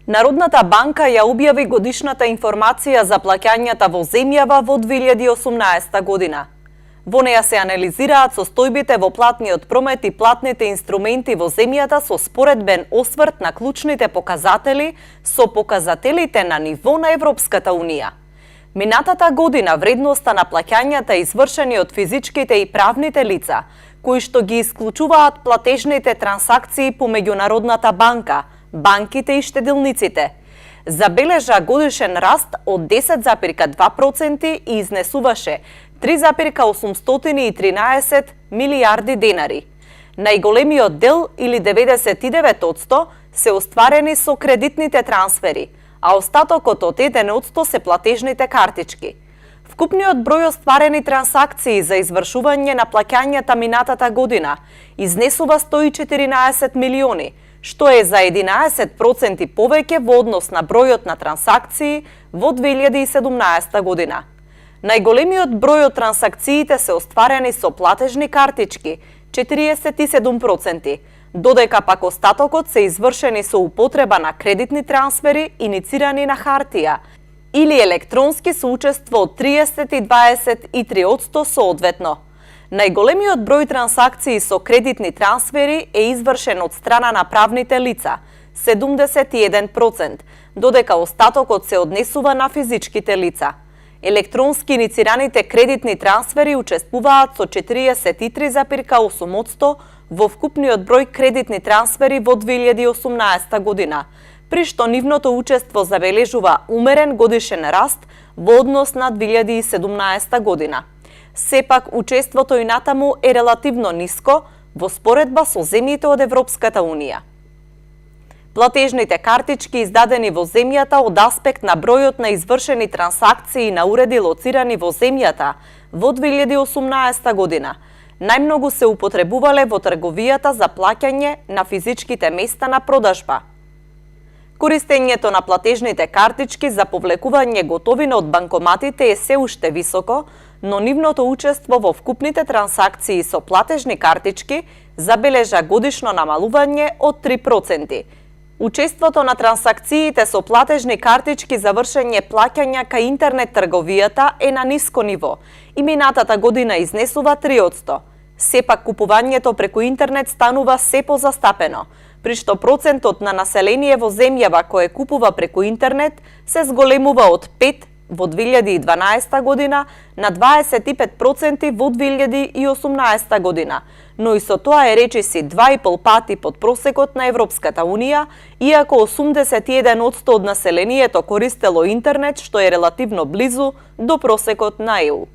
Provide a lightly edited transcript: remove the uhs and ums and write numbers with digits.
Народната банка ја објави годишната информација за плаќањата во земјава во 2018 година. Во неја се анализираат состојбите во платниот промет и платните инструменти во земјата со споредбен осврт на клучните показатели со показателите на ниво на Европската Унија. Минатата година вредноста на плаќањата извршени од физичките и правните лица, кои што ги исклучуваат платежните трансакции помеѓу Народната банка, банките и штедилниците, забележа годишен раст од 10,2% и изнесуваше 3,813 милијарди денари. Најголемиот дел, или 99%, се остварени со кредитните трансфери, а остатокот од 1% се платежните картички. Вкупниот број остварени трансакции за извршување на плаќањата минатата година изнесува 114 милиони, што е за 11% повеќе во однос на бројот на трансакции во 2017 година. Најголемиот број од трансакциите се остварени со платежни картички, 47%, додека пак остатокот се извршени со употреба на кредитни трансфери иницирани на хартија или електронски со учество од 30 и 23% соодветно. Најголемиот број трансакции со кредитни трансфери е извршен од страна на правните лица, 71%, додека остатокот се однесува на физичките лица. Електронски иницираните кредитни трансфери учествуваат со 43,8% во вкупниот број кредитни трансфери во 2018 година, при што нивното учество забележува умерен годишен раст во однос на 2017 година. Сепак, учеството и натаму е релативно ниско во споредба со земјите од Европската Унија. Платежните картички издадени во земјата од аспект на бројот на извршени трансакции на уреди лоцирани во земјата во 2018 година најмногу се употребувале во трговијата за плаќање на физичките места на продажба. Користењето на платежните картички за повлекување готовина од банкоматите е се уште високо, но нивното учество во вкупните трансакции со платежни картички забележа годишно намалување од 3%. Учеството на трансакциите со платежни картички за вршење плаќања кај интернет трговијата е на ниско ниво и минатата година изнесува 3%. Сепак купувањето преку интернет станува се позастапено, при што процентот на население во земјава кое купува преку интернет се зголемува од 5% во 2012 година на 25% во 2018 година, но и со тоа е речиси 2,5 пати под просекот на Европската Унија, иако 81% од населението користело интернет, што е релативно близу до просекот на ЕУ.